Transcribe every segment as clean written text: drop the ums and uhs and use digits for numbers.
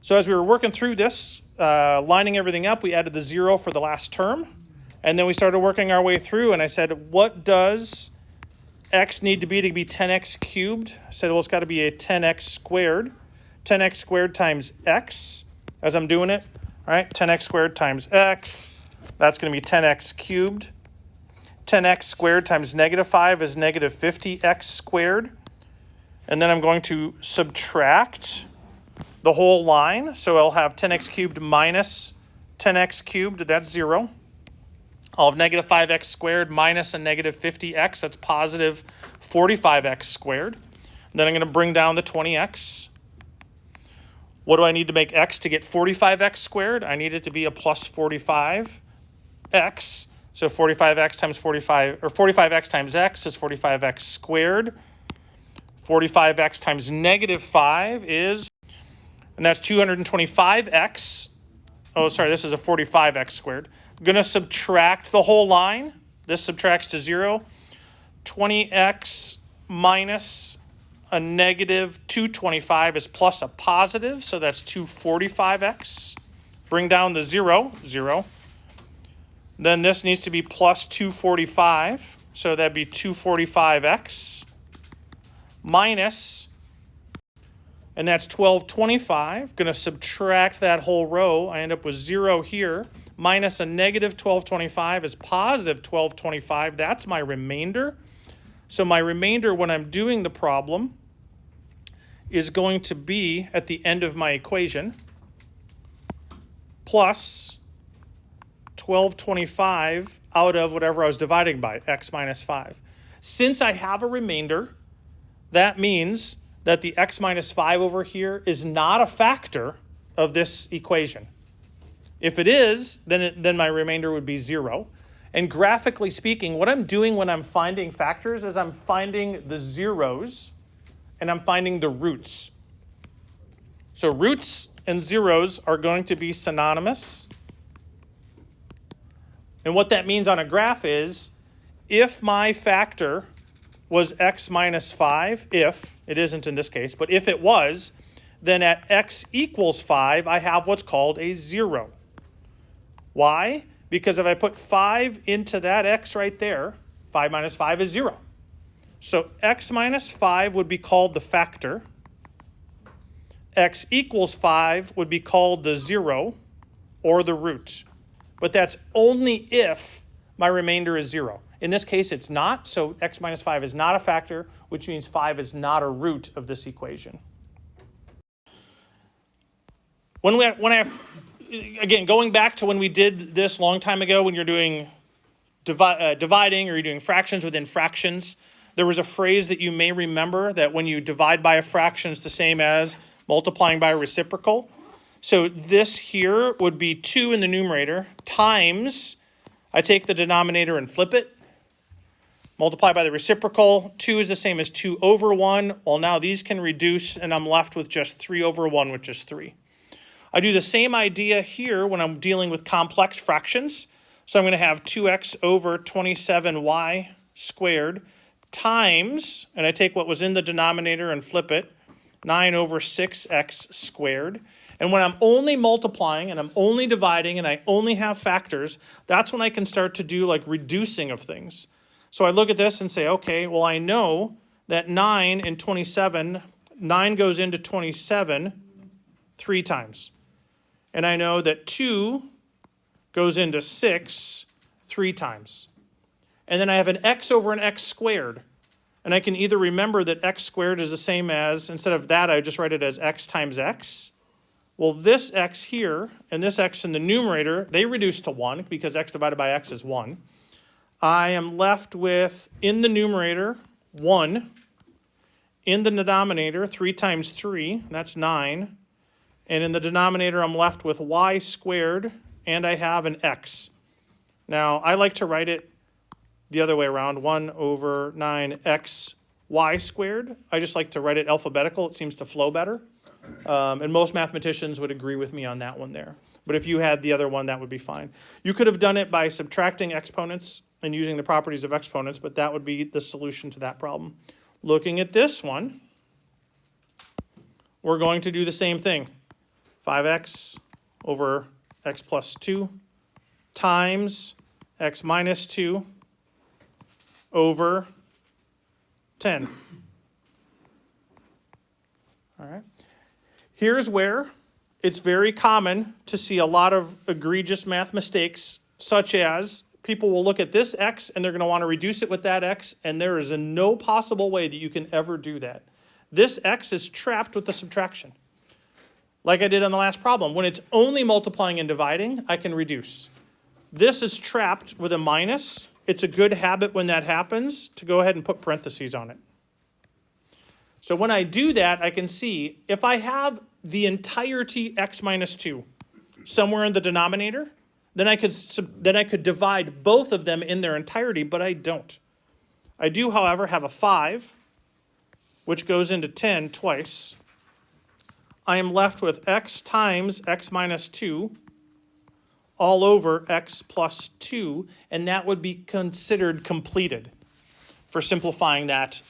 So as we were working through this, lining everything up, we added the 0 for the last term. And then we started working our way through, and I said, what does x need to be 10x cubed? I said, well, it's got to be a 10x squared. 10x squared times x, as I'm doing it. All right, 10x squared times x, that's going to be 10x cubed. 10x squared times -5 is -50x squared. And then I'm going to subtract the whole line. So I'll have 10x cubed minus 10x cubed, that's 0. I'll have -5x squared minus a -50x, that's positive 45x squared. Then I'm going to bring down the 20x. What do I need to make x to get 45x squared? I need it to be a plus 45x. So 45x times 45, or 45x times x is 45x squared. 45x times -5 is, and that's 225x. Oh, sorry, this is a 45x squared. I'm going to subtract the whole line. This subtracts to 0. 20x minus a -225 is plus a positive, so that's 245x. Bring down the 0, 0. Then this needs to be plus 245, so that'd be 245x minus, and that's 1225. Going to subtract that whole row. I end up with 0 here. Minus a -1225 is positive 1225. That's my remainder. So my remainder when I'm doing the problem is going to be at the end of my equation plus 1225 out of whatever I was dividing by, x minus 5. Since I have a remainder, that means that the x minus 5 over here is not a factor of this equation. If it is, then my remainder would be 0. And graphically speaking, what I'm doing when I'm finding factors is I'm finding the zeros and I'm finding the roots. So roots and zeros are going to be synonymous. And what that means on a graph is if my factor was x minus 5, if, it isn't in this case, but if it was, then at x equals 5, I have what's called a 0. Why? Because if I put 5 into that x right there, 5 minus 5 is 0. So x minus 5 would be called the factor. X equals 5 would be called the 0 or the root. But that's only if my remainder is 0. In this case, it's not, so x minus 5 is not a factor, which means 5 is not a root of this equation. Again, going back to when we did this a long time ago, when you're doing dividing or you're doing fractions within fractions, there was a phrase that you may remember that when you divide by a fraction, it's the same as multiplying by a reciprocal. So this here would be 2 in the numerator times, I take the denominator and flip it, multiply by the reciprocal. 2 is the same as 2 over 1. Well, now these can reduce, and I'm left with just 3 over 1, which is 3. I do the same idea here when I'm dealing with complex fractions. So I'm going to have 2x over 27y squared times, and I take what was in the denominator and flip it, 9 over 6x squared. And when I'm only multiplying and I'm only dividing and I only have factors, that's when I can start to do like reducing of things. So I look at this and say, okay, well, I know that 9 and 27, 9 goes into 27 3 times. And I know that 2 goes into 6 3 times. And then I have an x over an x squared. And I can either remember that x squared is the same as, instead of that, I just write it as x times x. Well, this x here and this x in the numerator, they reduce to 1 because x divided by x is 1. I am left with, in the numerator, 1. In the denominator, 3 times 3, that's 9. And in the denominator, I'm left with y squared, and I have an x. Now, I like to write it the other way around, 1 over 9x y squared. I just like to write it alphabetical. It seems to flow better. And most mathematicians would agree with me on that one there. But if you had the other one, that would be fine. You could have done it by subtracting exponents and using the properties of exponents, but that would be the solution to that problem. Looking at this one, we're going to do the same thing. 5x over x plus 2 times x minus 2 over 10. All right. Here's where it's very common to see a lot of egregious math mistakes, such as people will look at this x and they're going to want to reduce it with that x, and there is no possible way that you can ever do that. This x is trapped with the subtraction. Like I did on the last problem. When it's only multiplying and dividing, I can reduce. This is trapped with a minus. It's a good habit when that happens to go ahead and put parentheses on it. So when I do that, I can see if I have the entirety x minus 2 somewhere in the denominator, then I could divide both of them in their entirety, but I don't. I do, however, have a 5, which goes into 10 twice. I am left with x times x minus 2 all over x plus 2, and that would be considered completed for simplifying that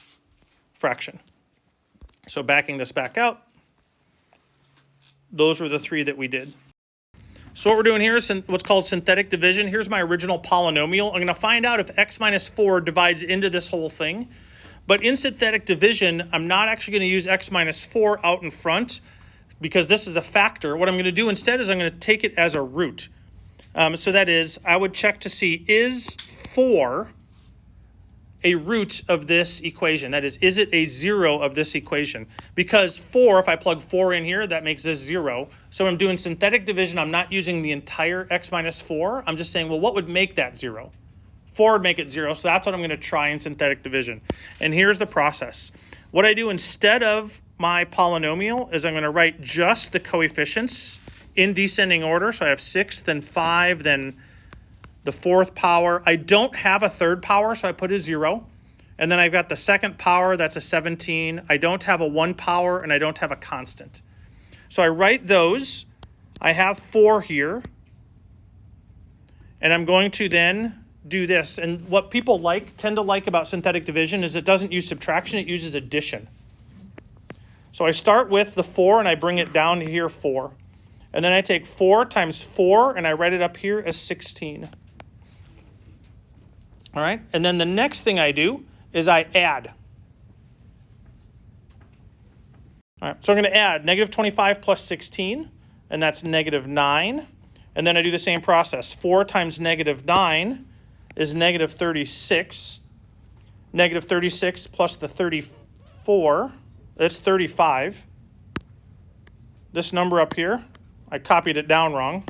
fraction. So backing this back out, those were the three that we did. So what we're doing here is what's called synthetic division. Here's my original polynomial. I'm going to find out if x minus 4 divides into this whole thing. But in synthetic division, I'm not actually going to use x minus 4 out in front because this is a factor. What I'm going to do instead is I'm going to take it as a root. So that is, I would check to see, is 4 a root of this equation? That is it a 0 of this equation? Because 4, if I plug 4 in here, that makes this 0. So when I'm doing synthetic division, I'm not using the entire x minus 4. I'm just saying, well, what would make that 0? 4 would make it 0, so that's what I'm going to try in synthetic division. And here's the process. What I do instead of my polynomial is I'm going to write just the coefficients in descending order. So I have 6, then 5, then the 4th power. I don't have a 3rd power, so I put a 0. And then I've got the 2nd power, that's a 17. I don't have a 1 power, and I don't have a constant. So I write those. I have 4 here. And I'm going to then do this. And what people tend to like about synthetic division is it doesn't use subtraction, it uses addition. So I start with the 4, and I bring it down to here, 4. And then I take 4 times 4, and I write it up here as 16. All right, and then the next thing I do is I add. All right, so I'm going to add negative 25 plus 16, and that's negative 9. And then I do the same process. 4 times negative 9 is negative 36. Negative 36 plus the 34, that's 35. This number up here, I copied it down wrong.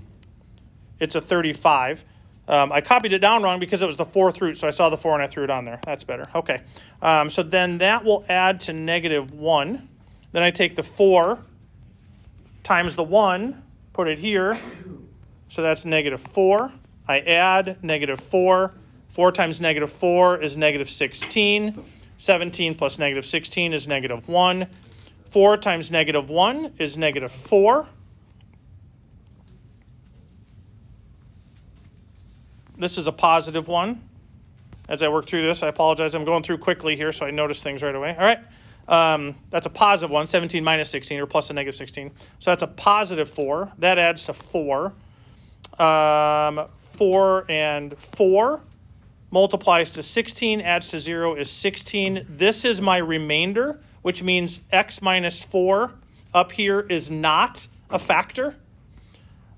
It's a 35. I copied it down wrong because it was the 4th root, so I saw the 4 and I threw it on there. That's better. Okay. So then that will add to negative 1. Then I take the 4 times the 1, put it here. So that's negative 4. I add negative 4. 4 times negative 4 is negative 16. 17 plus negative 16 is negative 1. 4 times negative 1 is negative 4. This is a positive 1. As I work through this, I apologize. I'm going through quickly here, so I notice things right away. All right. That's a positive 1, 17 minus 16, or plus a negative 16. So that's a positive 4. That adds to 4. 4 and 4 multiplies to 16, adds to 0 is 16. This is my remainder, which means x minus 4 up here is not a factor.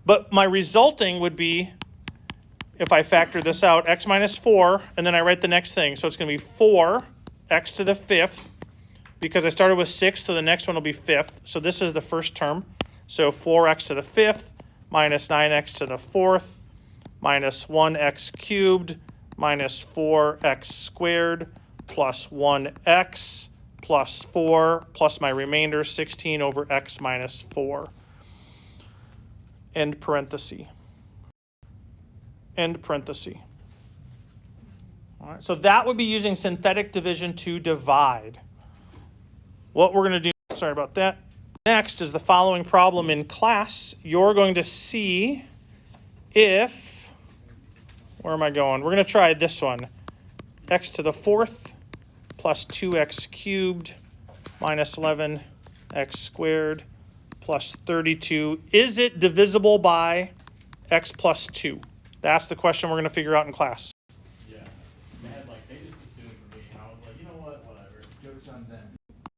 But my resulting would be, if I factor this out, x minus 4, and then I write the next thing. So it's going to be 4x to the 5th, because I started with 6, so the next one will be 5th. So this is the first term. So 4x to the 5th minus 9x to the 4th minus 1x cubed minus 4x squared plus 1x plus 4 plus my remainder, 16 over x minus 4. End parenthesis. End parenthesis. All right, so that would be using synthetic division to divide. What we're going to do, sorry about that, next is the following problem in class. You're going to see if, where am I going? We're going to try this one. X to the 4th plus 2x cubed minus 11x squared plus 32. Is it divisible by x plus 2? That's the question we're going to figure out in class. Yeah. They just assumed for me, and I was like, you know what, whatever. Joke's on them.